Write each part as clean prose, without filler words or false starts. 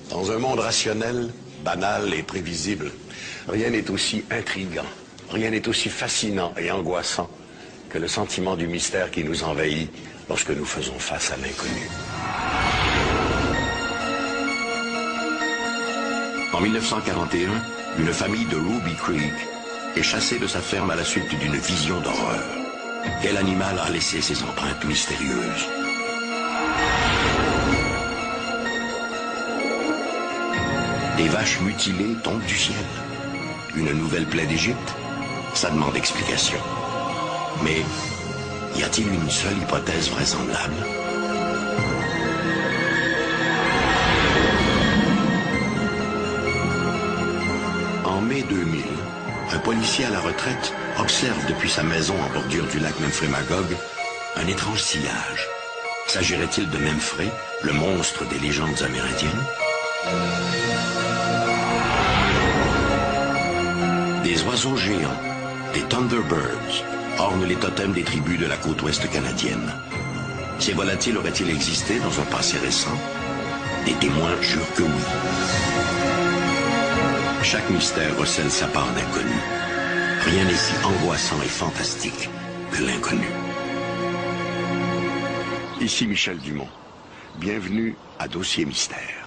Dans un monde rationnel, banal et prévisible, rien n'est aussi intriguant, rien n'est aussi fascinant et angoissant que le sentiment du mystère qui nous envahit lorsque nous faisons face à l'inconnu. En 1941, une famille de Ruby Creek est chassée de sa ferme à la suite d'une vision d'horreur. Quel animal a laissé ses empreintes mystérieuses? Des vaches mutilées tombent du ciel. Une nouvelle plaie d'Égypte? Ça demande explication. Mais y a-t-il une seule hypothèse vraisemblable? En mai 2000, un policier à la retraite observe depuis sa maison en bordure du lac Memphremagog un étrange sillage. S'agirait-il de Memphrey, le monstre des légendes amérindiennes? Des oiseaux géants, des Thunderbirds, ornent les totems des tribus de la côte ouest canadienne. Ces volatiles auraient-ils existé dans un passé récent? Des témoins jurent que oui. Chaque mystère recèle sa part d'inconnu. Rien n'est si angoissant et fantastique que l'inconnu. Ici Michel Dumont. Bienvenue à Dossier Mystère.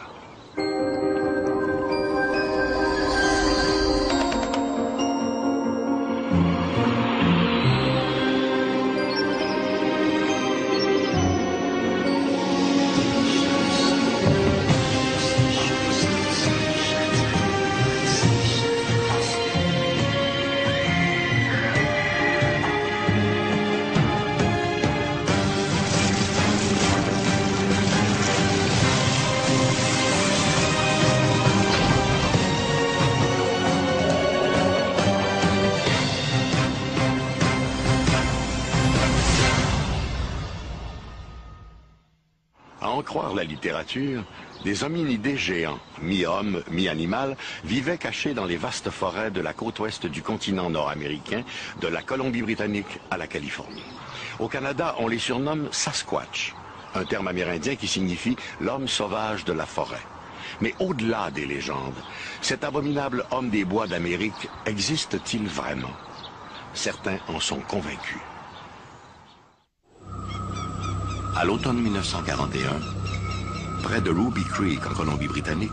À en croire la littérature, des hominidés géants, mi-homme, mi-animal, vivaient cachés dans les vastes forêts de la côte ouest du continent nord-américain, de la Colombie-Britannique à la Californie. Au Canada, on les surnomme Sasquatch, un terme amérindien qui signifie l'homme sauvage de la forêt. Mais au-delà des légendes, cet abominable homme des bois d'Amérique existe-t-il vraiment? Certains en sont convaincus. À l'automne 1941, près de Ruby Creek en Colombie-Britannique,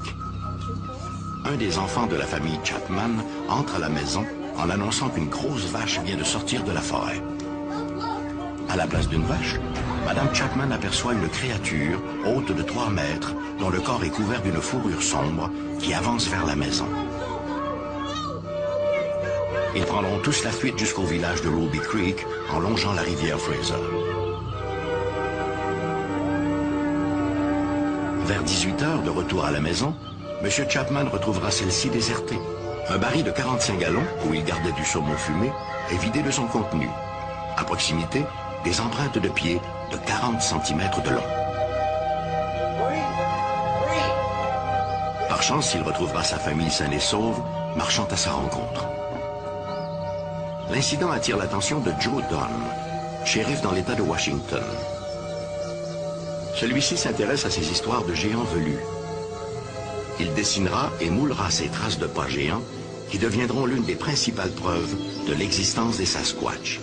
un des enfants de la famille Chapman entre à la maison en annonçant qu'une grosse vache vient de sortir de la forêt. À la place d'une vache, Madame Chapman aperçoit une créature haute de 3 mètres dont le corps est couvert d'une fourrure sombre qui avance vers la maison. Ils prendront tous la fuite jusqu'au village de Ruby Creek en longeant la rivière Fraser. Vers 18 h, de retour à la maison, M. Chapman retrouvera celle-ci désertée. Un baril de 45 gallons, où il gardait du saumon fumé, est vidé de son contenu. À proximité, des empreintes de pieds de 40 cm de long. Par chance, il retrouvera sa famille saine et sauve, marchant à sa rencontre. L'incident attire l'attention de Joe Dunn, shérif dans l'État de Washington. Celui-ci s'intéresse à ces histoires de géants velus. Il dessinera et moulera ces traces de pas géants qui deviendront l'une des principales preuves de l'existence des Sasquatch.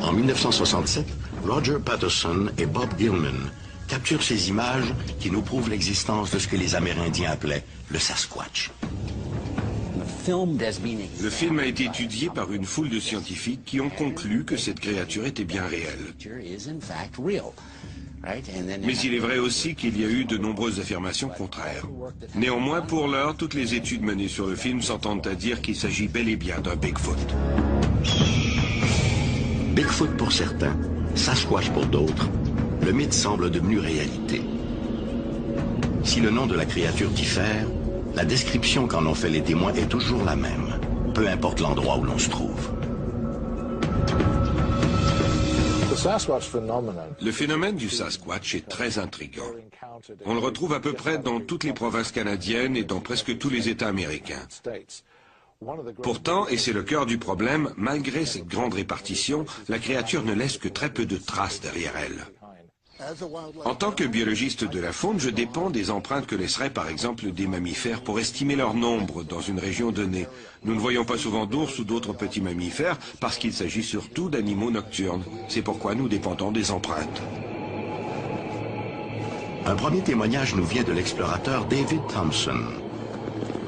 En 1967, Roger Patterson et Bob Gilman capturent ces images qui nous prouvent l'existence de ce que les Amérindiens appelaient le Sasquatch. Le film a été étudié par une foule de scientifiques qui ont conclu que cette créature était bien réelle. Mais il est vrai aussi qu'il y a eu de nombreuses affirmations contraires. Néanmoins, pour l'heure, toutes les études menées sur le film s'entendent à dire qu'il s'agit bel et bien d'un Bigfoot. Bigfoot pour certains, Sasquatch pour d'autres, le mythe semble devenu réalité. Si le nom de la créature diffère, la description qu'en ont fait les témoins est toujours la même, peu importe l'endroit où l'on se trouve. Le phénomène du Sasquatch est très intriguant. On le retrouve à peu près dans toutes les provinces canadiennes et dans presque tous les États américains. Pourtant, et c'est le cœur du problème, malgré cette grande répartition, la créature ne laisse que très peu de traces derrière elle. En tant que biologiste de la faune, je dépends des empreintes que laisseraient par exemple des mammifères pour estimer leur nombre dans une région donnée. Nous ne voyons pas souvent d'ours ou d'autres petits mammifères parce qu'il s'agit surtout d'animaux nocturnes. C'est pourquoi nous dépendons des empreintes. Un premier témoignage nous vient de l'explorateur David Thompson,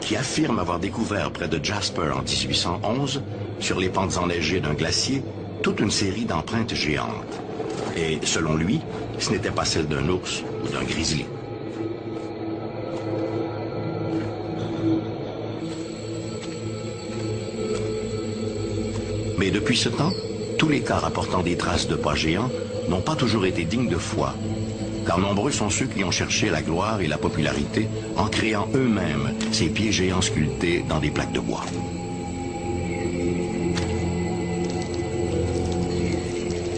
qui affirme avoir découvert près de Jasper en 1811, sur les pentes enneigées d'un glacier, toute une série d'empreintes géantes. Et, selon lui, ce n'était pas celle d'un ours ou d'un grizzly. Mais depuis ce temps, tous les cas rapportant des traces de pas géants n'ont pas toujours été dignes de foi, car nombreux sont ceux qui ont cherché la gloire et la popularité en créant eux-mêmes ces pieds géants sculptés dans des plaques de bois.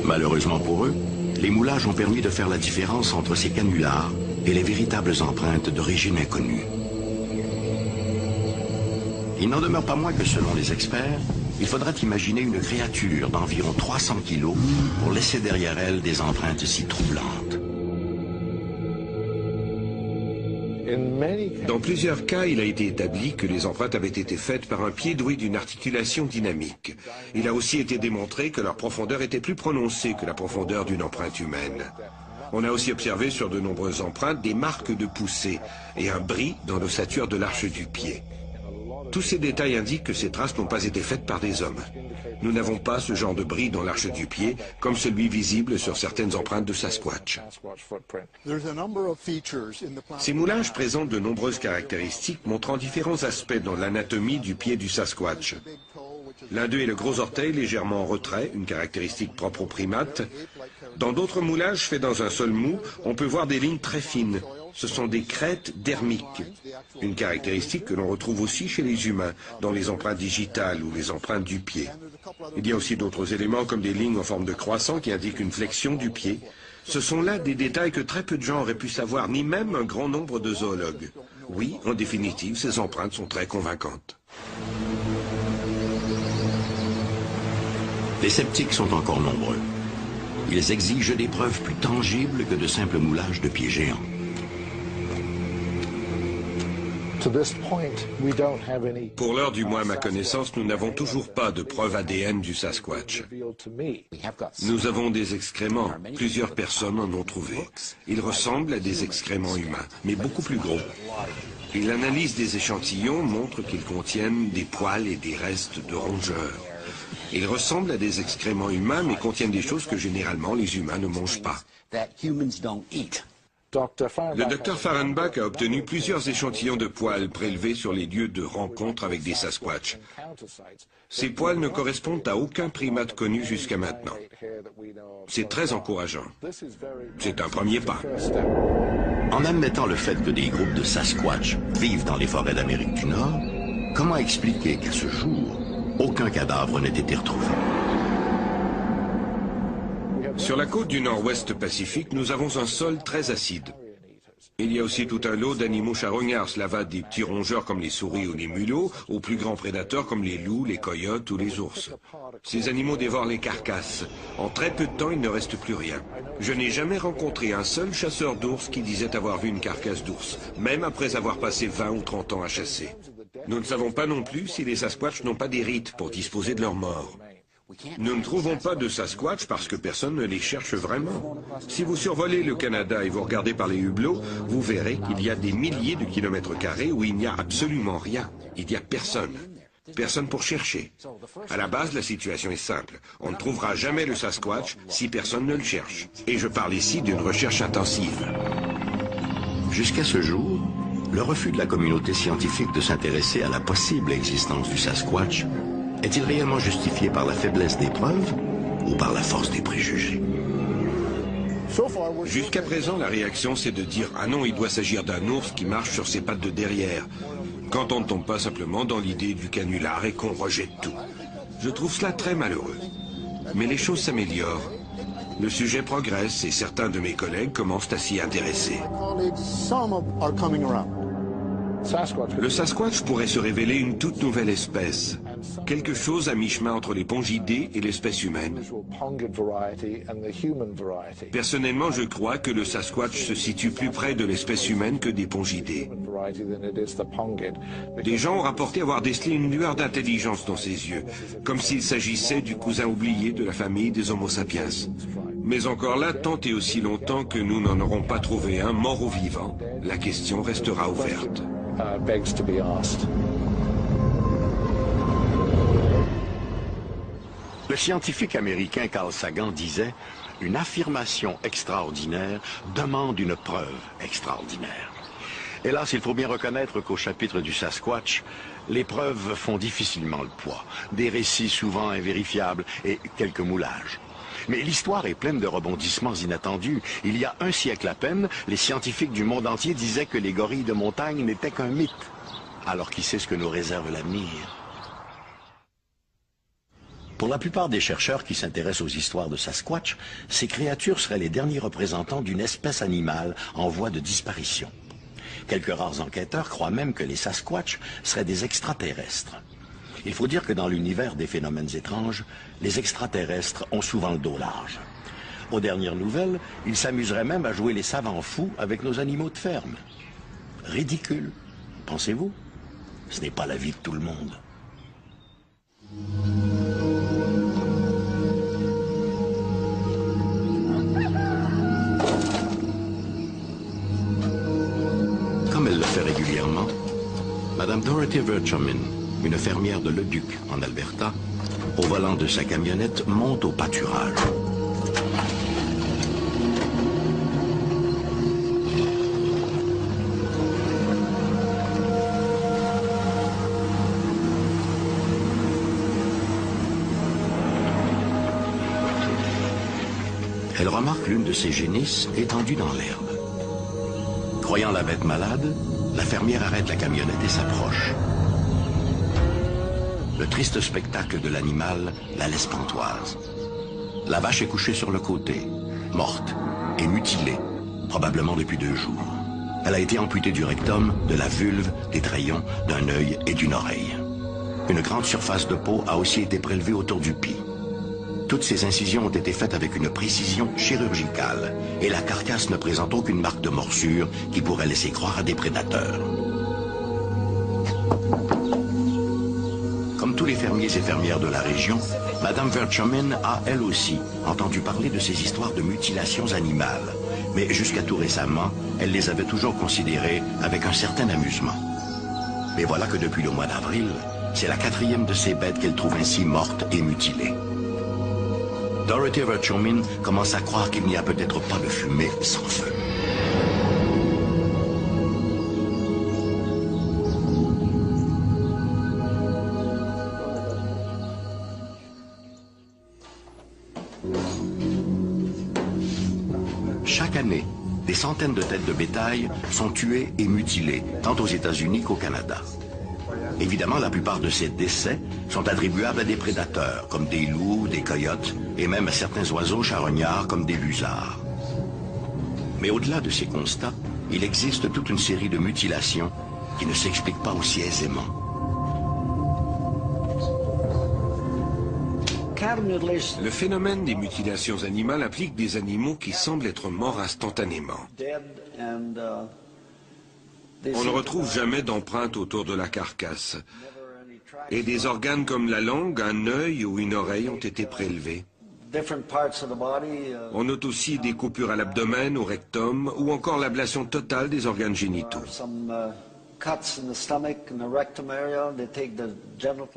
Malheureusement pour eux, les moulages ont permis de faire la différence entre ces canulars et les véritables empreintes d'origine inconnue. Il n'en demeure pas moins que selon les experts, il faudrait imaginer une créature d'environ 300 kilos pour laisser derrière elle des empreintes si troublantes. Dans plusieurs cas, il a été établi que les empreintes avaient été faites par un pied doué d'une articulation dynamique. Il a aussi été démontré que leur profondeur était plus prononcée que la profondeur d'une empreinte humaine. On a aussi observé sur de nombreuses empreintes des marques de poussée et un bris dans l'ossature de l'arche du pied. Tous ces détails indiquent que ces traces n'ont pas été faites par des hommes. Nous n'avons pas ce genre de bris dans l'arche du pied, comme celui visible sur certaines empreintes de Sasquatch. Ces moulages présentent de nombreuses caractéristiques montrant différents aspects dans l'anatomie du pied du Sasquatch. L'un d'eux est le gros orteil légèrement en retrait, une caractéristique propre aux primates. Dans d'autres moulages faits dans un sol mou, on peut voir des lignes très fines. Ce sont des crêtes dermiques, une caractéristique que l'on retrouve aussi chez les humains, dans les empreintes digitales ou les empreintes du pied. Il y a aussi d'autres éléments comme des lignes en forme de croissant qui indiquent une flexion du pied. Ce sont là des détails que très peu de gens auraient pu savoir, ni même un grand nombre de zoologues. Oui, en définitive, ces empreintes sont très convaincantes. Les sceptiques sont encore nombreux. Ils exigent des preuves plus tangibles que de simples moulages de pieds géants. Pour l'heure, du moins à ma connaissance, nous n'avons toujours pas de preuve ADN du Sasquatch. Nous avons des excréments. Plusieurs personnes en ont trouvé. Ils ressemblent à des excréments humains, mais beaucoup plus gros. Et l'analyse des échantillons montre qu'ils contiennent des poils et des restes de rongeurs. Ils ressemblent à des excréments humains, mais contiennent des choses que généralement les humains ne mangent pas. Le docteur Fahrenbach a obtenu plusieurs échantillons de poils prélevés sur les lieux de rencontre avec des Sasquatch. Ces poils ne correspondent à aucun primate connu jusqu'à maintenant. C'est très encourageant. C'est un premier pas. En admettant le fait que des groupes de Sasquatch vivent dans les forêts d'Amérique du Nord, comment expliquer qu'à ce jour, aucun cadavre n'ait été retrouvé? Sur la côte du nord-ouest Pacifique, nous avons un sol très acide. Il y a aussi tout un lot d'animaux charognards, cela va des petits rongeurs comme les souris ou les mulots, aux plus grands prédateurs comme les loups, les coyotes ou les ours. Ces animaux dévorent les carcasses. En très peu de temps, il ne reste plus rien. Je n'ai jamais rencontré un seul chasseur d'ours qui disait avoir vu une carcasse d'ours, même après avoir passé 20 ou 30 ans à chasser. Nous ne savons pas non plus si les Sasquatch n'ont pas des rites pour disposer de leurs morts. Nous ne trouvons pas de Sasquatch parce que personne ne les cherche vraiment. Si vous survolez le Canada et vous regardez par les hublots, vous verrez qu'il y a des milliers de kilomètres carrés où il n'y a absolument rien. Il n'y a personne. Personne pour chercher. À la base, la situation est simple. On ne trouvera jamais le Sasquatch si personne ne le cherche. Et je parle ici d'une recherche intensive. Jusqu'à ce jour, le refus de la communauté scientifique de s'intéresser à la possible existence du Sasquatch est-il réellement justifié par la faiblesse des preuves ou par la force des préjugés? Jusqu'à présent, la réaction, c'est de dire « Ah non, il doit s'agir d'un ours qui marche sur ses pattes de derrière », quand on ne tombe pas simplement dans l'idée du canular et qu'on rejette tout. Je trouve cela très malheureux. Mais les choses s'améliorent. Le sujet progresse et certains de mes collègues commencent à s'y intéresser. Le Sasquatch pourrait se révéler une toute nouvelle espèce, quelque chose à mi-chemin entre les pongidés et l'espèce humaine. Personnellement, je crois que le Sasquatch se situe plus près de l'espèce humaine que des pongidés. Des gens ont rapporté avoir décelé une lueur d'intelligence dans ses yeux, comme s'il s'agissait du cousin oublié de la famille des Homo sapiens. Mais encore là, tant et aussi longtemps que nous n'en aurons pas trouvé un mort ou vivant, la question restera ouverte. Le scientifique américain Carl Sagan disait « Une affirmation extraordinaire demande une preuve extraordinaire ». Hélas, il faut bien reconnaître qu'au chapitre du Sasquatch, les preuves font difficilement le poids, des récits souvent invérifiables et quelques moulages. Mais l'histoire est pleine de rebondissements inattendus. Il y a un siècle à peine, les scientifiques du monde entier disaient que les gorilles de montagne n'étaient qu'un mythe. Alors qui sait ce que nous réserve l'avenir? Pour la plupart des chercheurs qui s'intéressent aux histoires de Sasquatch, ces créatures seraient les derniers représentants d'une espèce animale en voie de disparition. Quelques rares enquêteurs croient même que les Sasquatch seraient des extraterrestres. Il faut dire que dans l'univers des phénomènes étranges, les extraterrestres ont souvent le dos large. Aux dernières nouvelles, ils s'amuseraient même à jouer les savants fous avec nos animaux de ferme. Ridicule, pensez-vous? Ce n'est pas la vie de tout le monde. Comme elle le fait régulièrement, Madame Dorothy Verchomin, une fermière de Leduc, en Alberta, au volant de sa camionnette, monte au pâturage. Elle remarque l'une de ses génisses étendue dans l'herbe. Croyant la bête malade, la fermière arrête la camionnette et s'approche. Le triste spectacle de l'animal la laisse pantoise. La vache est couchée sur le côté, morte et mutilée, probablement depuis 2 jours. Elle a été amputée du rectum, de la vulve, des trayons, d'un œil et d'une oreille. Une grande surface de peau a aussi été prélevée autour du pis. Toutes ces incisions ont été faites avec une précision chirurgicale et la carcasse ne présente aucune marque de morsure qui pourrait laisser croire à des prédateurs. Comme tous les fermiers et fermières de la région, Madame Verchomin a, elle aussi, entendu parler de ces histoires de mutilations animales. Mais jusqu'à tout récemment, elle les avait toujours considérées avec un certain amusement. Mais voilà que depuis le mois d'avril, c'est la 4e de ces bêtes qu'elle trouve ainsi morte et mutilée. Dorothy Verchomin commence à croire qu'il n'y a peut-être pas de fumée sans feu. Chaque année, des centaines de têtes de bétail sont tuées et mutilées, tant aux États-Unis qu'au Canada. Évidemment, la plupart de ces décès sont attribuables à des prédateurs, comme des loups, des coyotes, et même à certains oiseaux charognards, comme des busards. Mais au-delà de ces constats, il existe toute une série de mutilations qui ne s'expliquent pas aussi aisément. Le phénomène des mutilations animales implique des animaux qui semblent être morts instantanément. On ne retrouve jamais d'empreintes autour de la carcasse. Et des organes comme la langue, un œil ou une oreille ont été prélevés. On note aussi des coupures à l'abdomen, au rectum, ou encore l'ablation totale des organes génitaux.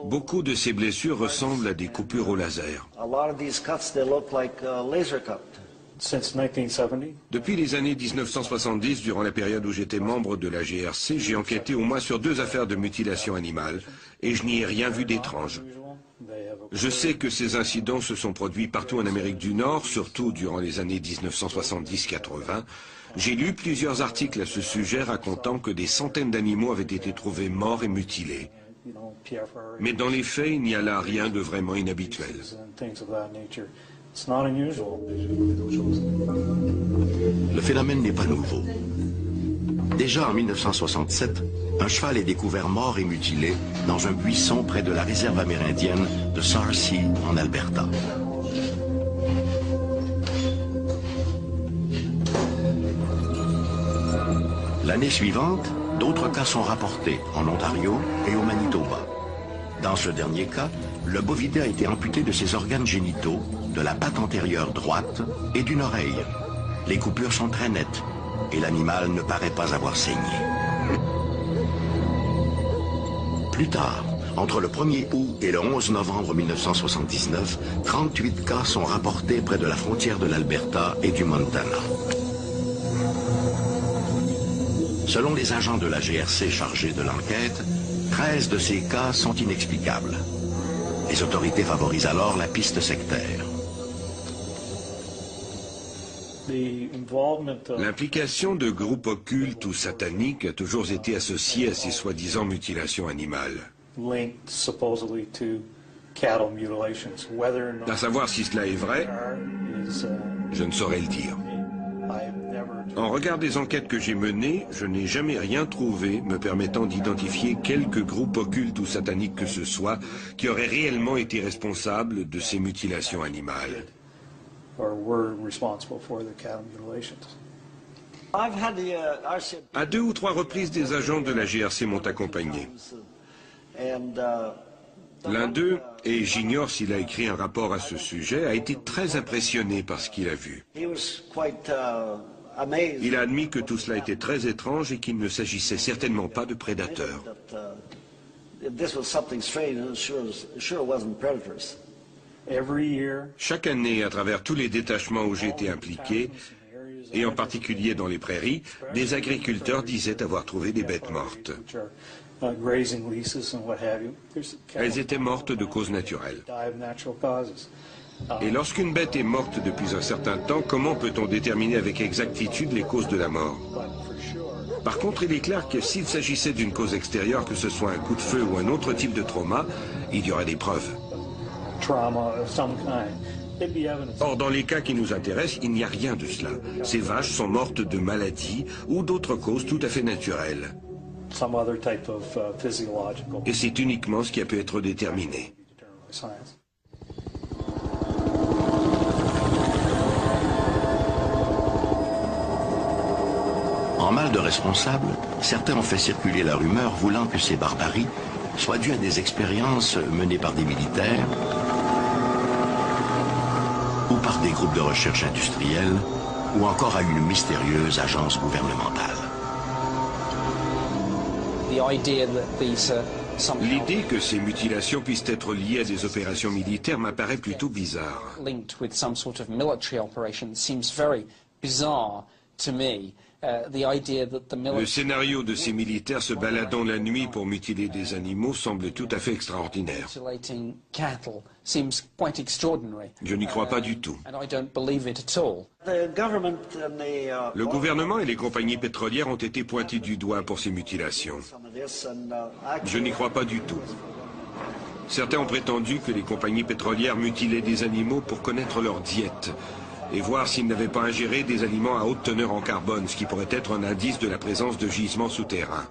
Beaucoup de ces blessures ressemblent à des coupures au laser. Depuis les années 1970, durant la période où j'étais membre de la GRC, j'ai enquêté au moins sur 2 affaires de mutilation animale et je n'y ai rien vu d'étrange. Je sais que ces incidents se sont produits partout en Amérique du Nord, surtout durant les années 1970-80. J'ai lu plusieurs articles à ce sujet racontant que des centaines d'animaux avaient été trouvés morts et mutilés. Mais dans les faits, il n'y a là rien de vraiment inhabituel. Le phénomène n'est pas nouveau. Déjà en 1967, un cheval est découvert mort et mutilé dans un buisson près de la réserve amérindienne de Sarcee en Alberta. L'année suivante, d'autres cas sont rapportés en Ontario et au Manitoba. Dans ce dernier cas, le bovidé a été amputé de ses organes génitaux, de la patte antérieure droite et d'une oreille. Les coupures sont très nettes et l'animal ne paraît pas avoir saigné. Plus tard, entre le 1er août et le 11 novembre 1979, 38 cas sont rapportés près de la frontière de l'Alberta et du Montana. Selon les agents de la GRC chargés de l'enquête, 13 de ces cas sont inexplicables. Les autorités favorisent alors la piste sectaire. L'implication de groupes occultes ou sataniques a toujours été associée à ces soi-disant mutilations animales. À savoir si cela est vrai, je ne saurais le dire. En regard des enquêtes que j'ai menées, je n'ai jamais rien trouvé me permettant d'identifier quelque groupe occulte ou satanique que ce soit qui aurait réellement été responsable de ces mutilations animales. À 2 ou 3 reprises, des agents de la GRC m'ont accompagné. L'un d'eux, et j'ignore s'il a écrit un rapport à ce sujet, a été très impressionné par ce qu'il a vu. Il a admis que tout cela était très étrange et qu'il ne s'agissait certainement pas de prédateurs. Chaque année, à travers tous les détachements où j'ai été impliqué, et en particulier dans les prairies, des agriculteurs disaient avoir trouvé des bêtes mortes. Elles étaient mortes de causes naturelles. Et lorsqu'une bête est morte depuis un certain temps, comment peut-on déterminer avec exactitude les causes de la mort? Par contre, il est clair que s'il s'agissait d'une cause extérieure, que ce soit un coup de feu ou un autre type de trauma, il y aurait des preuves. Or, dans les cas qui nous intéressent, il n'y a rien de cela. Ces vaches sont mortes de maladies ou d'autres causes tout à fait naturelles. Et c'est uniquement ce qui a pu être déterminé. En mal de responsables, certains ont fait circuler la rumeur voulant que ces barbaries soient dues à des expériences menées par des militaires ou par des groupes de recherche industriels ou encore à une mystérieuse agence gouvernementale. L'idée que ces mutilations puissent être liées à des opérations militaires m'apparaît plutôt bizarre. Le scénario de ces militaires se baladant la nuit pour mutiler des animaux semble tout à fait extraordinaire. Je n'y crois pas du tout. Le gouvernement et les compagnies pétrolières ont été pointés du doigt pour ces mutilations. Je n'y crois pas du tout. Certains ont prétendu que les compagnies pétrolières mutilaient des animaux pour connaître leur diète et voir s'ils n'avaient pas ingéré des aliments à haute teneur en carbone, ce qui pourrait être un indice de la présence de gisements souterrains.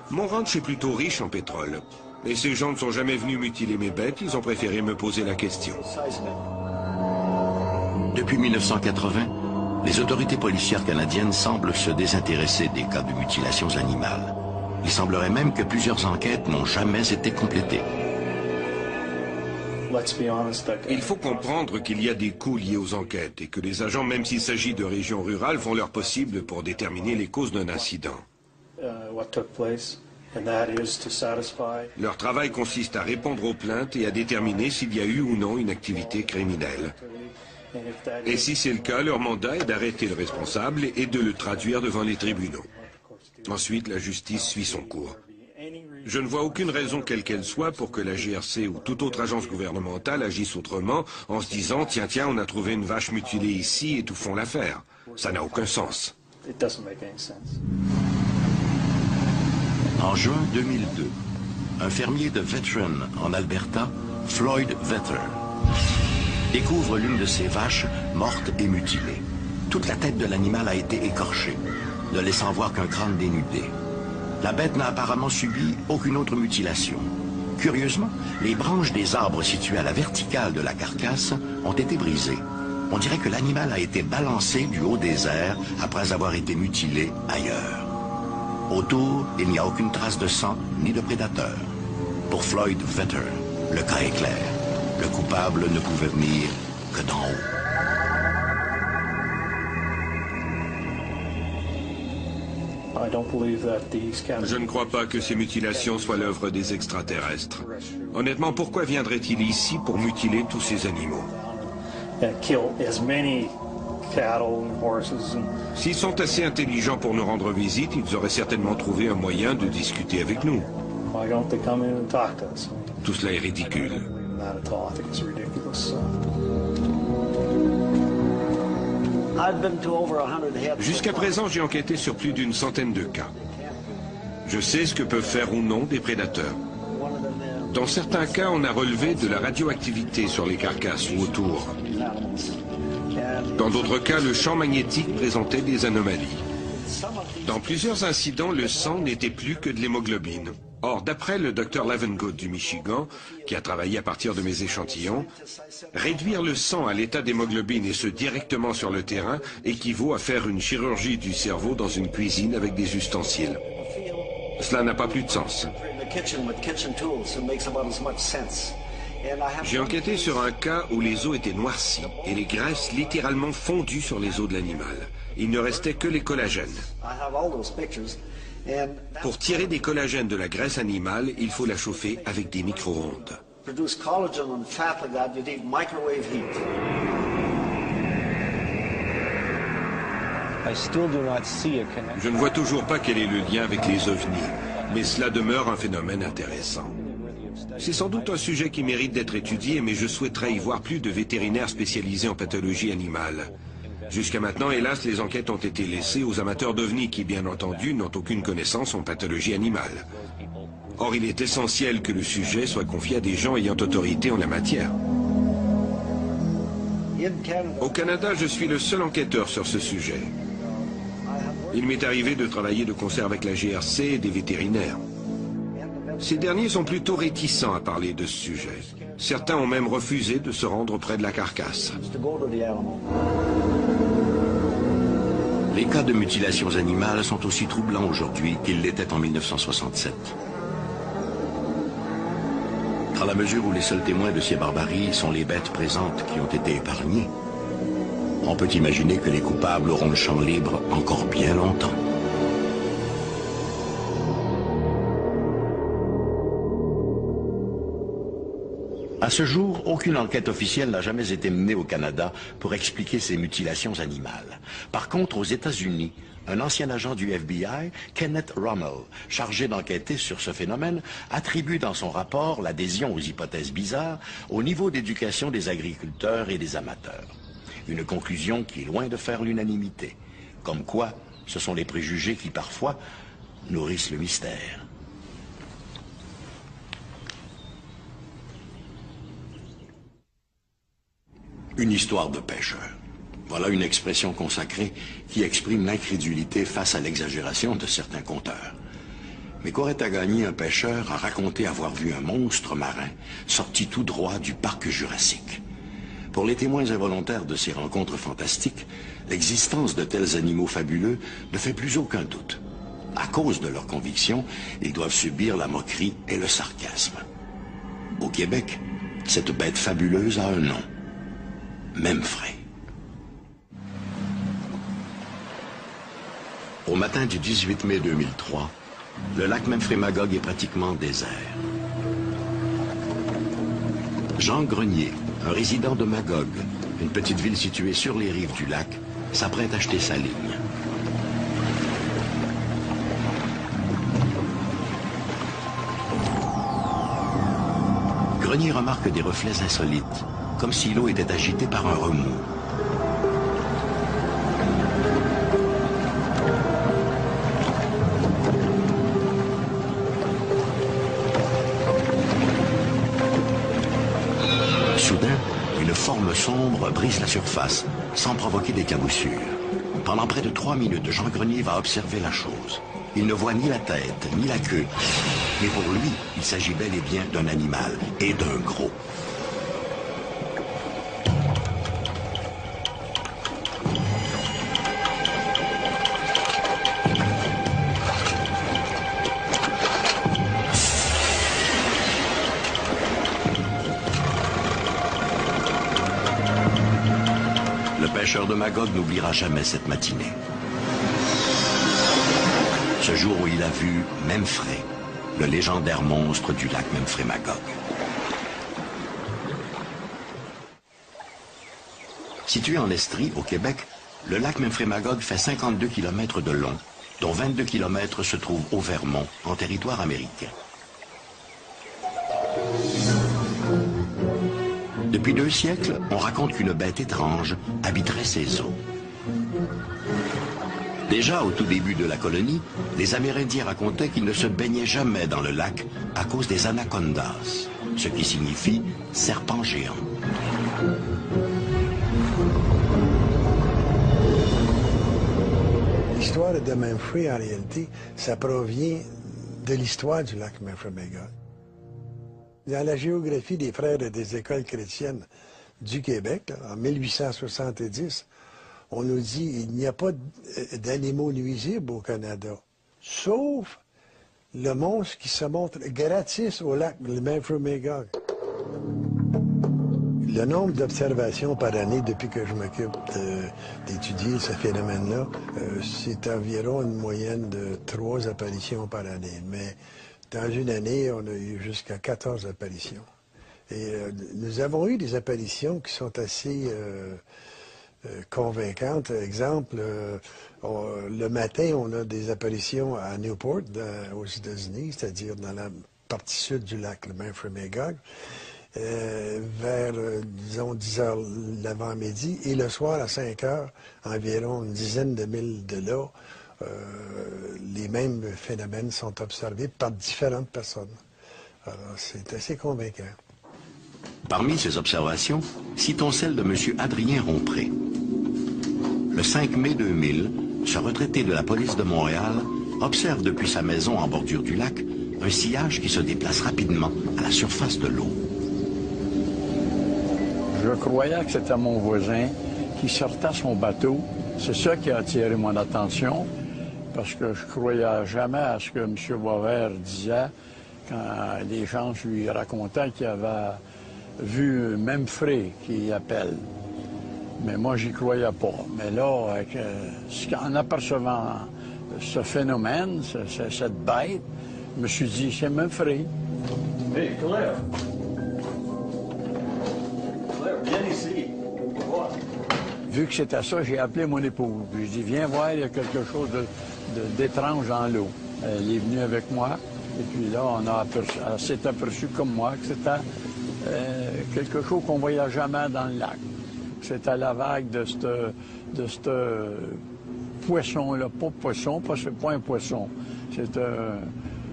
Mon ranch est plutôt riche en pétrole, et ces gens ne sont jamais venus mutiler mes bêtes, ils ont préféré me poser la question. Depuis 1980, les autorités policières canadiennes semblent se désintéresser des cas de mutilations animales. Il semblerait même que plusieurs enquêtes n'ont jamais été complétées. Il faut comprendre qu'il y a des coûts liés aux enquêtes et que les agents, même s'il s'agit de régions rurales, font leur possible pour déterminer les causes d'un incident. Leur travail consiste à répondre aux plaintes et à déterminer s'il y a eu ou non une activité criminelle. Et si c'est le cas, leur mandat est d'arrêter le responsable et de le traduire devant les tribunaux. Ensuite, la justice suit son cours. Je ne vois aucune raison quelle qu'elle soit pour que la GRC ou toute autre agence gouvernementale agisse autrement en se disant « Tiens, on a trouvé une vache mutilée ici, étouffons l'affaire ». Ça n'a aucun sens. En juin 2002, un fermier de Veteran en Alberta, Floyd Vetter, découvre l'une de ses vaches morte et mutilée. Toute la tête de l'animal a été écorchée, ne laissant voir qu'un crâne dénudé. La bête n'a apparemment subi aucune autre mutilation. Curieusement, les branches des arbres situés à la verticale de la carcasse ont été brisées. On dirait que l'animal a été balancé du haut des airs après avoir été mutilé ailleurs. Autour, il n'y a aucune trace de sang ni de prédateur. Pour Floyd Vetter, le cas est clair. Le coupable ne pouvait venir que d'en haut. Je ne crois pas que ces mutilations soient l'œuvre des extraterrestres. Honnêtement, pourquoi viendraient-ils ici pour mutiler tous ces animaux? S'ils sont assez intelligents pour nous rendre visite, ils auraient certainement trouvé un moyen de discuter avec nous. Tout cela est ridicule. Jusqu'à présent, j'ai enquêté sur plus d'une centaine de cas. Je sais ce que peuvent faire ou non des prédateurs. Dans certains cas, on a relevé de la radioactivité sur les carcasses ou autour. Dans d'autres cas, le champ magnétique présentait des anomalies. Dans plusieurs incidents, le sang n'était plus que de l'hémoglobine. Or, d'après le Dr Levengood du Michigan, qui a travaillé à partir de mes échantillons, réduire le sang à l'état d'hémoglobine et ce directement sur le terrain équivaut à faire une chirurgie du cerveau dans une cuisine avec des ustensiles. Cela n'a pas plus de sens. J'ai enquêté sur un cas où les os étaient noircis et les graisses littéralement fondues sur les os de l'animal. Il ne restait que les collagènes. Pour tirer des collagènes de la graisse animale, il faut la chauffer avec des micro-ondes. Je ne vois toujours pas quel est le lien avec les ovnis, mais cela demeure un phénomène intéressant. C'est sans doute un sujet qui mérite d'être étudié, mais je souhaiterais y voir plus de vétérinaires spécialisés en pathologie animale. Jusqu'à maintenant, hélas, les enquêtes ont été laissées aux amateurs d'ovnis qui, bien entendu, n'ont aucune connaissance en pathologie animale. Or, il est essentiel que le sujet soit confié à des gens ayant autorité en la matière. Au Canada, je suis le seul enquêteur sur ce sujet. Il m'est arrivé de travailler de concert avec la GRC et des vétérinaires. Ces derniers sont plutôt réticents à parler de ce sujet. Certains ont même refusé de se rendre près de la carcasse. Les cas de mutilations animales sont aussi troublants aujourd'hui qu'ils l'étaient en 1967. Dans la mesure où les seuls témoins de ces barbaries sont les bêtes présentes qui ont été épargnées, on peut imaginer que les coupables auront le champ libre encore bien longtemps. À ce jour, aucune enquête officielle n'a jamais été menée au Canada pour expliquer ces mutilations animales. Par contre, aux États-Unis, un ancien agent du FBI, Kenneth Rommel, chargé d'enquêter sur ce phénomène, attribue dans son rapport l'adhésion aux hypothèses bizarres au niveau d'éducation des agriculteurs et des amateurs. Une conclusion qui est loin de faire l'unanimité. Comme quoi, ce sont les préjugés qui, parfois, nourrissent le mystère. Une histoire de pêcheur. Voilà une expression consacrée qui exprime l'incrédulité face à l'exagération de certains conteurs. Mais qu'aurait à gagner un pêcheur à raconter avoir vu un monstre marin sorti tout droit du parc jurassique? Pour les témoins involontaires de ces rencontres fantastiques, l'existence de tels animaux fabuleux ne fait plus aucun doute. À cause de leurs convictions, ils doivent subir la moquerie et le sarcasme. Au Québec, cette bête fabuleuse a un nom. Memphrey. Au matin du 18 mai 2003, le lac Memphremagog est pratiquement désert. Jean Grenier, un résident de Magog, une petite ville située sur les rives du lac, s'apprête à jeter sa ligne. Grenier remarque des reflets insolites, comme si l'eau était agitée par un remous. Soudain, une forme sombre brise la surface, sans provoquer d'éclaboussure. Pendant près de 3 minutes, Jean Grenier va observer la chose. Il ne voit ni la tête, ni la queue. Mais pour lui, il s'agit bel et bien d'un animal, et d'un gros. Le pêcheur de Magog n'oubliera jamais cette matinée. Ce jour où il a vu Memphrey, le légendaire monstre du lac Memphrey-Magog. Situé en Estrie, au Québec, le lac Memphrey-Magog fait 52 km de long, dont 22 km se trouvent au Vermont, en territoire américain. Depuis 2 siècles, on raconte qu'une bête étrange habiterait ces eaux. Déjà au tout début de la colonie, les Amérindiens racontaient qu'ils ne se baignaient jamais dans le lac à cause des anacondas, ce qui signifie serpent géant. L'histoire de Memphrey, en réalité, ça provient de l'histoire du lac Memphrey-Magog. Dans la géographie des frères des écoles chrétiennes du Québec, là, en 1870, on nous dit qu'il n'y a pas d'animaux nuisibles au Canada, sauf le monstre qui se montre gratis au lac Memphrey-Magog. Le nombre d'observations par année depuis que je m'occupe d'étudier ce phénomène-là, c'est environ une moyenne de 3 apparitions par année. Mais dans une année, on a eu jusqu'à 14 apparitions. Et nous avons eu des apparitions qui sont assez convaincantes. Exemple, le matin, on a des apparitions à Newport, aux États-Unis, c'est-à-dire dans la partie sud du lac, le Memphrey-Magog, vers, disons, 10 heures l'avant-midi. Et le soir, à 5 heures, environ une dizaine de milles de là, les mêmes phénomènes sont observés par différentes personnes. Alors, c'est assez convaincant. Parmi ces observations, citons celle de M. Adrien Rompré. Le 5 mai 2000, ce retraité de la police de Montréal observe depuis sa maison en bordure du lac un sillage qui se déplace rapidement à la surface de l'eau. Je croyais que c'était mon voisin qui sortait son bateau. C'est ça qui a attiré mon attention, parce que je croyais jamais à ce que M. Boisvert disait quand les gens lui racontaient qu'il avait vu Memphrey qui appelle. Mais moi, j'y croyais pas. Mais là, en apercevant ce phénomène, cette bête, je me suis dit, c'est Memphrey. Hey, Claire! Claire, viens ici. Voir. Vu que c'était ça, j'ai appelé mon épouse. Puis je dis, viens voir, il y a quelque chose d'étrange dans l'eau. Elle est venue avec moi. Et puis là, elle s'est aperçue comme moi que c'était quelque chose qu'on ne voyait jamais dans le lac. C'était la vague de ce poisson-là. Pas poisson, parce que c'est pas un poisson. C'est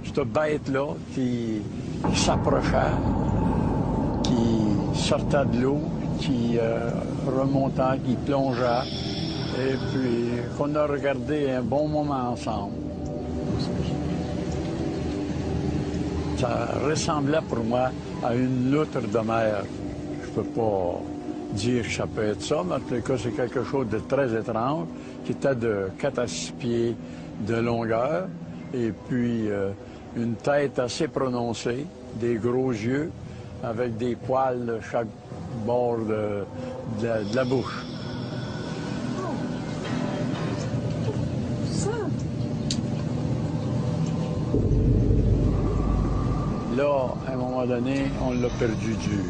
cette bête-là qui s'approchait, qui sortait de l'eau, qui remontait, qui plongeait. Et puis qu'on a regardé un bon moment ensemble. Ça ressemblait pour moi à une loutre de mer. Je peux pas dire que ça peut être ça, mais en tout cas, c'est quelque chose de très étrange, qui était de 4 à 6 pieds de longueur, et puis une tête assez prononcée, des gros yeux, avec des poils de chaque bord de la bouche. Là, à un moment donné, on l'a perdu de vue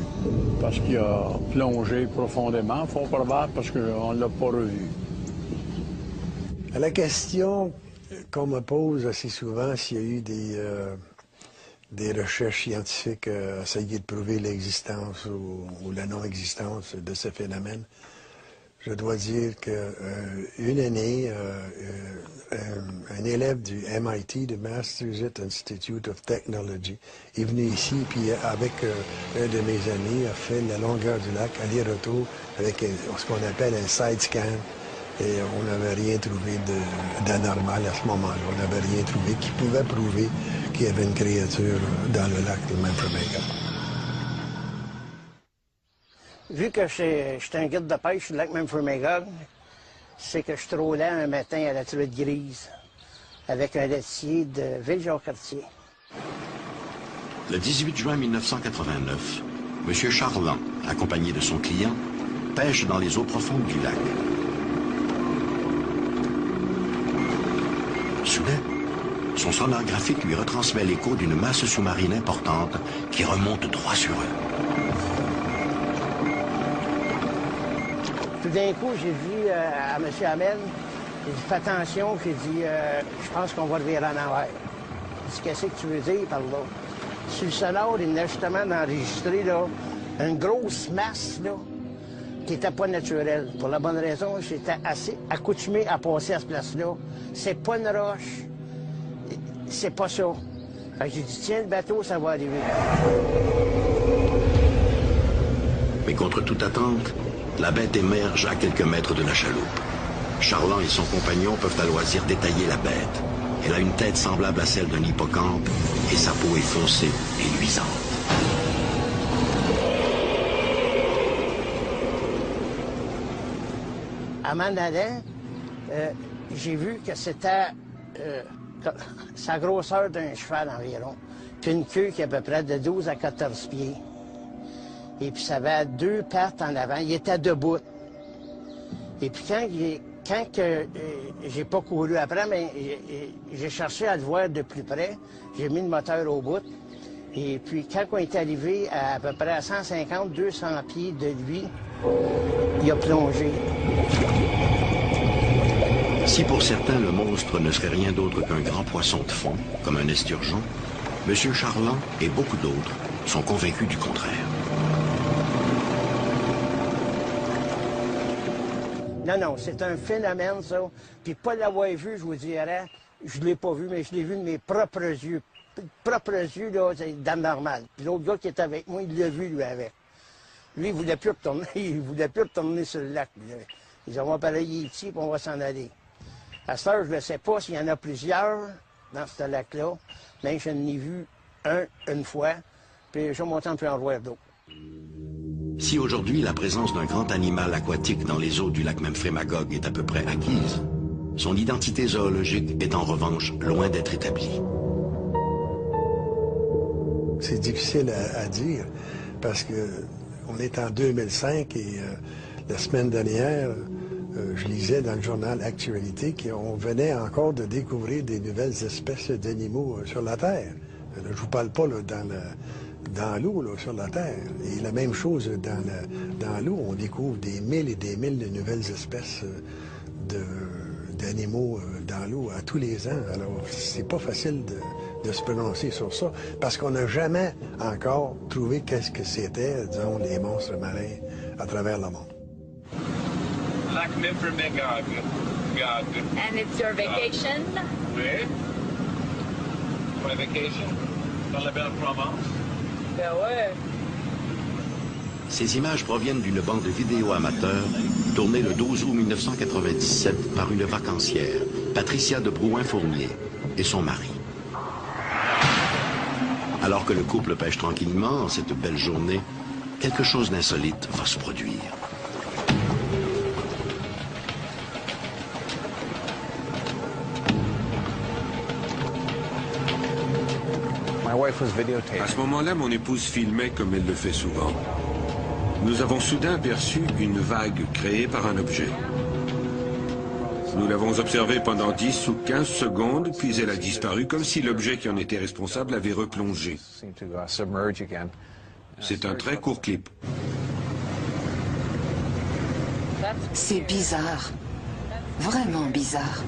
parce qu'il a plongé profondément, fort probable parce qu'on ne l'a pas revu. À la question qu'on me pose assez souvent, s'il y a eu des recherches scientifiques à essayer de prouver l'existence ou la non-existence de ce phénomène, je dois dire qu'une année, un élève du MIT, du Massachusetts Institute of Technology, est venu ici, puis avec un de mes amis, a fait la longueur du lac, aller-retour, avec ce qu'on appelle un side scan. Et on n'avait rien trouvé d'anormal à ce moment-là. On n'avait rien trouvé qui pouvait prouver qu'il y avait une créature dans le lac de Memphremagog. Vu que j'étais un guide de pêche sur le lac Memphremagog, c'est que je trôlais un matin à la truite grise avec un laitier de Ville-Jacques-Cartier. Le 18 juin 1989, M. Charland, accompagné de son client, pêche dans les eaux profondes du lac. Soudain, son sonographique lui retransmet l'écho d'une masse sous-marine importante qui remonte droit sur eux. Tout d'un coup, j'ai dit à M. Hamel, j'ai dit, fais attention, j'ai dit, je pense qu'on va le virer en envers. Il dit, qu'est-ce que tu veux dire par là? Sur le sonore, il venait justement d'enregistrer là, une grosse masse là, qui n'était pas naturelle. Pour la bonne raison, j'étais assez accoutumé à passer à ce place-là. C'est pas une roche, c'est pas ça. Fait que j'ai dit, tiens, le bateau, ça va arriver. Mais contre toute attente, la bête émerge à quelques mètres de la chaloupe. Charland et son compagnon peuvent à loisir détailler la bête. Elle a une tête semblable à celle d'un hippocampe et sa peau est foncée et luisante. À m'en allant, j'ai vu que c'était sa grosseur d'un cheval environ, puis une queue qui est à peu près de 12 à 14 pieds. Et puis ça avait 2 pattes en avant. Il était debout. Et puis quand j'ai pas couru après, mais j'ai cherché à le voir de plus près, j'ai mis le moteur au bout. Et puis quand on est arrivé à peu près à 150-200 pieds de lui, il a plongé. Si pour certains le monstre ne serait rien d'autre qu'un grand poisson de fond, comme un esturgeon, M. Charland et beaucoup d'autres sont convaincus du contraire. Non, c'est un phénomène, ça. Puis pas l'avoir vu, je vous dirais, je l'ai pas vu, mais je l'ai vu de mes propres yeux. Propres yeux, là, c'est d'anormal. Puis l'autre gars qui était avec moi, il l'a vu, lui, avec. Lui, il voulait plus retourner, il voulait plus retourner sur le lac. Il dit, on va pareil ici, puis on va s'en aller. À cette heure, je ne sais pas s'il y en a plusieurs dans ce lac-là, mais je n'ai vu une fois, puis je vais monter en plus en voir d'autres. Si aujourd'hui la présence d'un grand animal aquatique dans les eaux du lac Memphremagog est à peu près acquise, son identité zoologique est en revanche loin d'être établie. C'est difficile à dire parce qu'on est en 2005 et la semaine dernière, je lisais dans le journal Actualité qu'on venait encore de découvrir des nouvelles espèces d'animaux sur la Terre. Je ne vous parle pas là, dans l'eau, sur la Terre. Et la même chose dans l'eau, on découvre des milles et des milles de nouvelles espèces d'animaux dans l'eau à tous les ans. Alors, c'est pas facile de se prononcer sur ça, parce qu'on n'a jamais encore trouvé qu'est-ce que c'était, disons, les monstres marins à travers le monde. Lac Memphremagog. And it's your vacation? Oui. My vacation? Dans la belle Provence. Ben ouais. Ces images proviennent d'une bande vidéo amateur tournée le 12 août 1997 par une vacancière, Patricia de Brouin-Fournier, et son mari. Alors que le couple pêche tranquillement en cette belle journée, quelque chose d'insolite va se produire. À ce moment-là, mon épouse filmait comme elle le fait souvent. Nous avons soudain aperçu une vague créée par un objet. Nous l'avons observée pendant 10 ou 15 secondes, puis elle a disparu comme si l'objet qui en était responsable avait replongé. C'est un très court clip. C'est bizarre. Vraiment bizarre.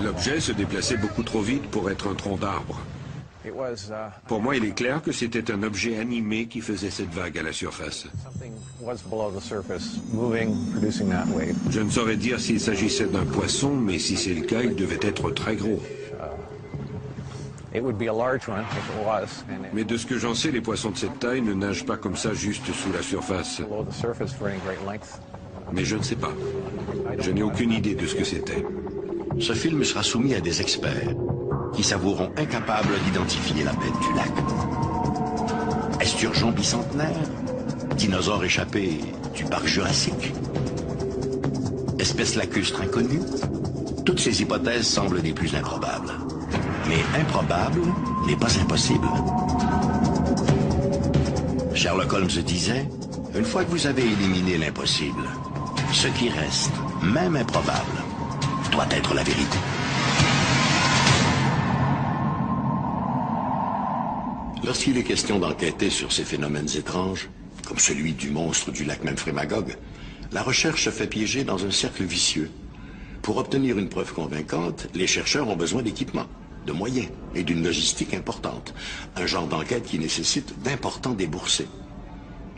L'objet se déplaçait beaucoup trop vite pour être un tronc d'arbre. Pour moi, il est clair que c'était un objet animé qui faisait cette vague à la surface. Je ne saurais dire s'il s'agissait d'un poisson, mais si c'est le cas, il devait être très gros. Mais de ce que j'en sais, les poissons de cette taille ne nagent pas comme ça juste sous la surface. Mais je ne sais pas. Je n'ai aucune idée de ce que c'était. Ce film sera soumis à des experts qui s'avoueront incapables d'identifier la bête du lac. Esturgeon bicentenaire? Dinosaure échappé du parc Jurassique? Espèce lacustre inconnue? Toutes ces hypothèses semblent des plus improbables. Mais improbable n'est pas impossible. Sherlock Holmes disait, une fois que vous avez éliminé l'impossible, ce qui reste, même improbable, doit être la vérité. Lorsqu'il est question d'enquêter sur ces phénomènes étranges, comme celui du monstre du lac Memphremagog, la recherche se fait piéger dans un cercle vicieux. Pour obtenir une preuve convaincante, les chercheurs ont besoin d'équipements, de moyens et d'une logistique importante. Un genre d'enquête qui nécessite d'importants déboursés.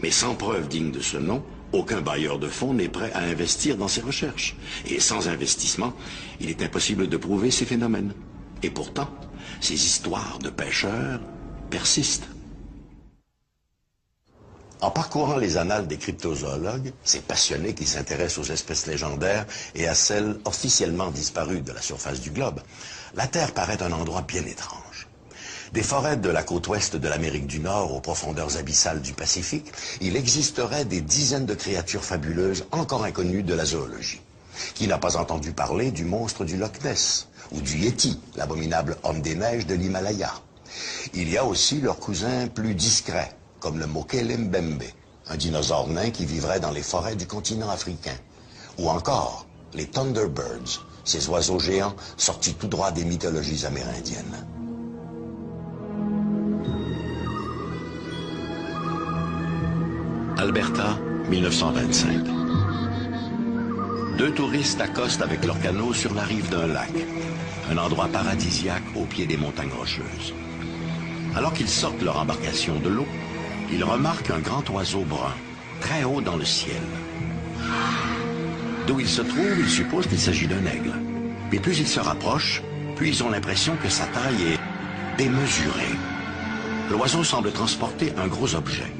Mais sans preuve digne de ce nom, aucun bailleur de fonds n'est prêt à investir dans ces recherches. Et sans investissement, il est impossible de prouver ces phénomènes. Et pourtant, ces histoires de pêcheurs persistent. En parcourant les annales des cryptozoologues, ces passionnés qui s'intéressent aux espèces légendaires et à celles officiellement disparues de la surface du globe, la Terre paraît un endroit bien étrange. Des forêts de la côte ouest de l'Amérique du Nord aux profondeurs abyssales du Pacifique, il existerait des dizaines de créatures fabuleuses encore inconnues de la zoologie. Qui n'a pas entendu parler du monstre du Loch Ness ou du Yéti, l'abominable homme des neiges de l'Himalaya? Il y a aussi leurs cousins plus discrets, comme le Mokele Mbembe, un dinosaure nain qui vivrait dans les forêts du continent africain. Ou encore les Thunderbirds, ces oiseaux géants sortis tout droit des mythologies amérindiennes. Alberta, 1925. Deux touristes accostent avec leur canot sur la rive d'un lac, un endroit paradisiaque au pied des montagnes rocheuses. Alors qu'ils sortent leur embarcation de l'eau, ils remarquent un grand oiseau brun, très haut dans le ciel. D'où il se trouve, ils supposent qu'il s'agit d'un aigle. Mais plus ils se rapprochent, plus ils ont l'impression que sa taille est démesurée. L'oiseau semble transporter un gros objet.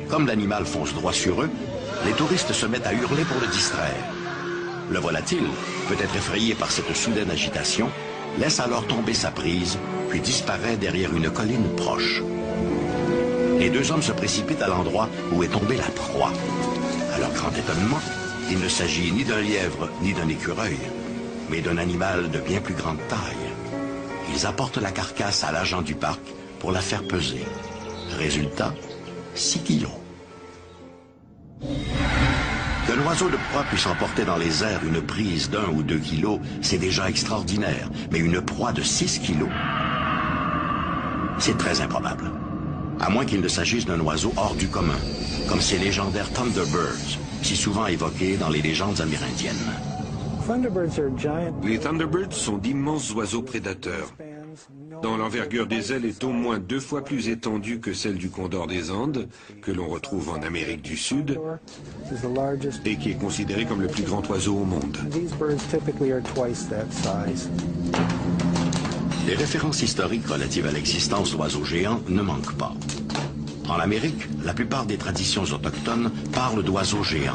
Comme l'animal fonce droit sur eux, les touristes se mettent à hurler pour le distraire. Le volatile, peut-être effrayé par cette soudaine agitation, laisse alors tomber sa prise, puis disparaît derrière une colline proche. Les deux hommes se précipitent à l'endroit où est tombée la proie. À leur grand étonnement, il ne s'agit ni d'un lièvre ni d'un écureuil, mais d'un animal de bien plus grande taille. Ils apportent la carcasse à l'agent du parc pour la faire peser. Résultat, 6 kilos. Que l'oiseau de proie puisse emporter dans les airs une prise d'1 ou 2 kilos, c'est déjà extraordinaire. Mais une proie de 6 kilos, c'est très improbable. À moins qu'il ne s'agisse d'un oiseau hors du commun, comme ces légendaires Thunderbirds, si souvent évoqués dans les légendes amérindiennes. Les Thunderbirds sont d'immenses oiseaux prédateurs, dont l'envergure des ailes est au moins 2 fois plus étendue que celle du condor des Andes, que l'on retrouve en Amérique du Sud, et qui est considéré comme le plus grand oiseau au monde. Les références historiques relatives à l'existence d'oiseaux géants ne manquent pas. En Amérique, la plupart des traditions autochtones parlent d'oiseaux géants.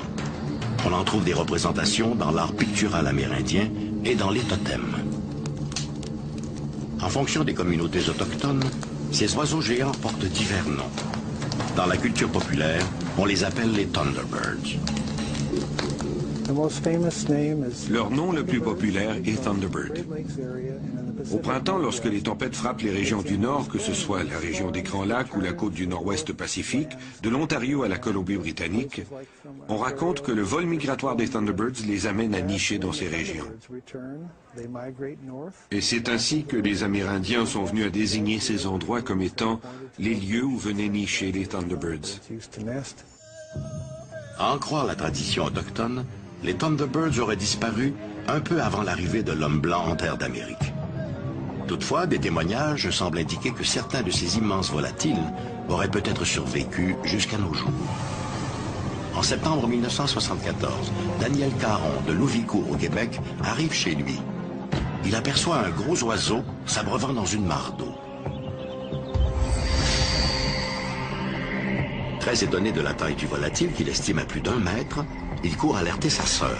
On en trouve des représentations dans l'art pictural amérindien et dans les totems. En fonction des communautés autochtones, ces oiseaux géants portent divers noms. Dans la culture populaire, on les appelle les Thunderbirds. Leur nom le plus populaire est Thunderbird. Au printemps, lorsque les tempêtes frappent les régions du Nord, que ce soit la région des Grands Lacs ou la côte du Nord-Ouest Pacifique, de l'Ontario à la Colombie-Britannique, on raconte que le vol migratoire des Thunderbirds les amène à nicher dans ces régions. Et c'est ainsi que les Amérindiens sont venus à désigner ces endroits comme étant les lieux où venaient nicher les Thunderbirds. À en croire la tradition autochtone, les Thunderbirds auraient disparu un peu avant l'arrivée de l'homme blanc en terre d'Amérique. Toutefois, des témoignages semblent indiquer que certains de ces immenses volatiles auraient peut-être survécu jusqu'à nos jours. En septembre 1974, Daniel Caron de Louvicourt au Québec arrive chez lui. Il aperçoit un gros oiseau s'abreuvant dans une mare d'eau. Très étonné de la taille du volatile, qu'il estime à plus d'1 mètre, il court alerter sa sœur.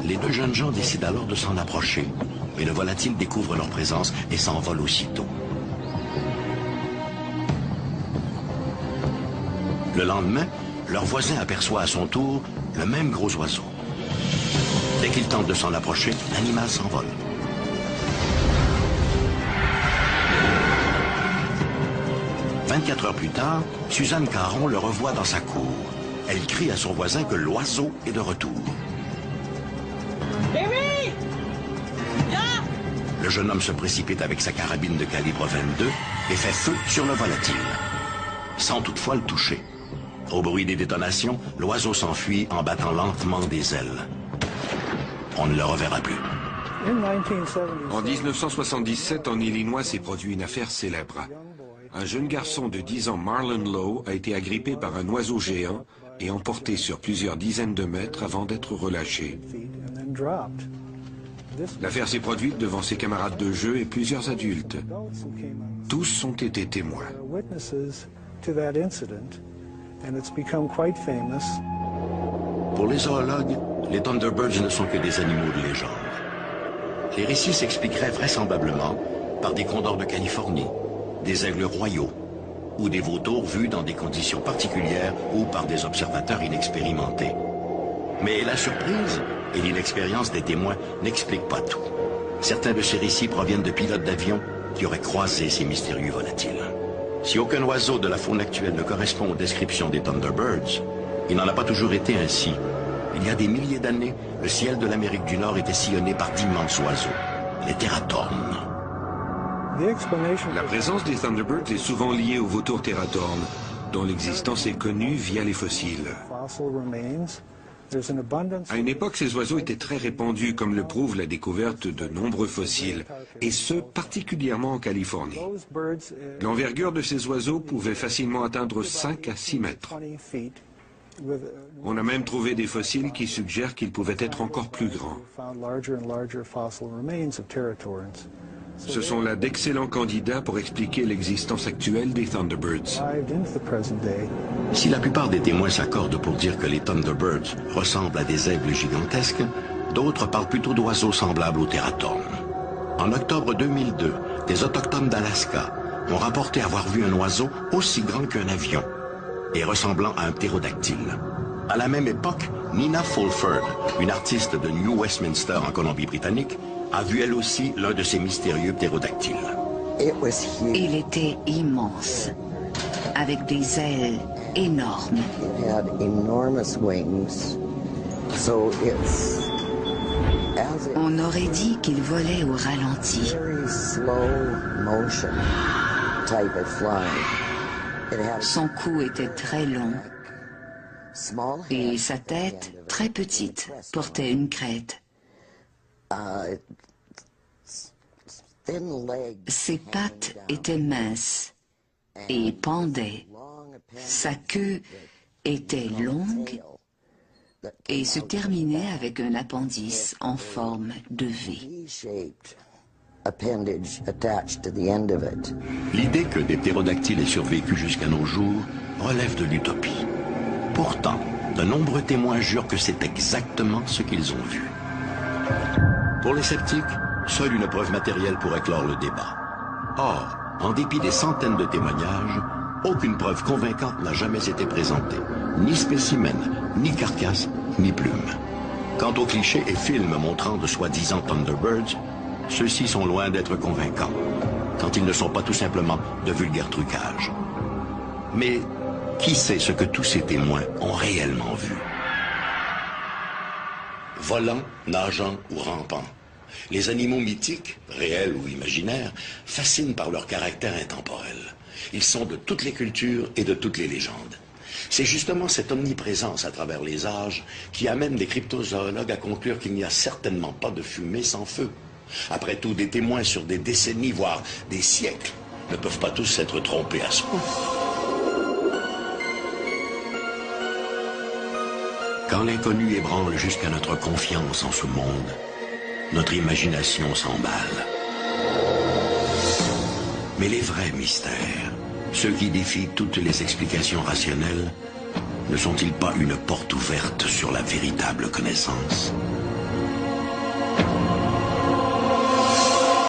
Les deux jeunes gens décident alors de s'en approcher, mais le volatile découvre leur présence et s'envole aussitôt. Le lendemain, leur voisin aperçoit à son tour le même gros oiseau. Dès qu'il tente de s'en approcher, l'animal s'envole. « 24 heures plus tard, Suzanne Caron le revoit dans sa cour. Elle crie à son voisin que l'oiseau est de retour. Le jeune homme se précipite avec sa carabine de calibre 22 et fait feu sur le volatile, sans toutefois le toucher. Au bruit des détonations, l'oiseau s'enfuit en battant lentement des ailes. On ne le reverra plus. En 1977, en Illinois, s'est produit une affaire célèbre. Un jeune garçon de 10 ans, Marlon Lowe, a été agrippé par un oiseau géant et emporté sur plusieurs dizaines de mètres avant d'être relâché. L'affaire s'est produite devant ses camarades de jeu et plusieurs adultes. Tous ont été témoins. Pour les zoologues, les Thunderbirds ne sont que des animaux de légende. Les récits s'expliqueraient vraisemblablement par des condors de Californie, des aigles royaux ou des vautours vus dans des conditions particulières ou par des observateurs inexpérimentés. Mais la surprise et l'inexpérience des témoins n'expliquent pas tout. Certains de ces récits proviennent de pilotes d'avion qui auraient croisé ces mystérieux volatiles. Si aucun oiseau de la faune actuelle ne correspond aux descriptions des Thunderbirds, il n'en a pas toujours été ainsi. Il y a des milliers d'années, le ciel de l'Amérique du Nord était sillonné par d'immenses oiseaux, les teratornes. La présence des Thunderbirds est souvent liée aux vautours teratornes, dont l'existence est connue via les fossiles. À une époque, ces oiseaux étaient très répandus, comme le prouve la découverte de nombreux fossiles, et ce, particulièrement en Californie. L'envergure de ces oiseaux pouvait facilement atteindre 5 à 6 mètres. On a même trouvé des fossiles qui suggèrent qu'ils pouvaient être encore plus grands. Ce sont là d'excellents candidats pour expliquer l'existence actuelle des Thunderbirds. Si la plupart des témoins s'accordent pour dire que les Thunderbirds ressemblent à des aigles gigantesques, d'autres parlent plutôt d'oiseaux semblables aux teratornes. En octobre 2002, des autochtones d'Alaska ont rapporté avoir vu un oiseau aussi grand qu'un avion et ressemblant à un ptérodactyle. À la même époque, Nina Fulford, une artiste de New Westminster en Colombie-Britannique, a vu elle aussi l'un de ces mystérieux ptérodactyles. Il était immense, avec des ailes énormes. On aurait dit qu'il volait au ralenti. Son cou était très long et sa tête, très petite, portait une crête. Ses pattes étaient minces et pendaient. Sa queue était longue et se terminait avec un appendice en forme de V. L'idée que des ptérodactyles aient survécu jusqu'à nos jours relève de l'utopie. Pourtant, de nombreux témoins jurent que c'est exactement ce qu'ils ont vu. Pour les sceptiques, seule une preuve matérielle pourrait clore le débat. Or, en dépit des centaines de témoignages, aucune preuve convaincante n'a jamais été présentée. Ni spécimen, ni carcasse, ni plume. Quant aux clichés et films montrant de soi-disant Thunderbirds, ceux-ci sont loin d'être convaincants, quand ils ne sont pas tout simplement de vulgaires trucages. Mais qui sait ce que tous ces témoins ont réellement vu? Volant, nageant ou rampant, les animaux mythiques, réels ou imaginaires, fascinent par leur caractère intemporel. Ils sont de toutes les cultures et de toutes les légendes. C'est justement cette omniprésence à travers les âges qui amène les cryptozoologues à conclure qu'il n'y a certainement pas de fumée sans feu. Après tout, des témoins sur des décennies, voire des siècles, ne peuvent pas tous s'être trompés à ce point. Quand l'inconnu ébranle jusqu'à notre confiance en ce monde, notre imagination s'emballe. Mais les vrais mystères, ceux qui défient toutes les explications rationnelles, ne sont-ils pas une porte ouverte sur la véritable connaissance ?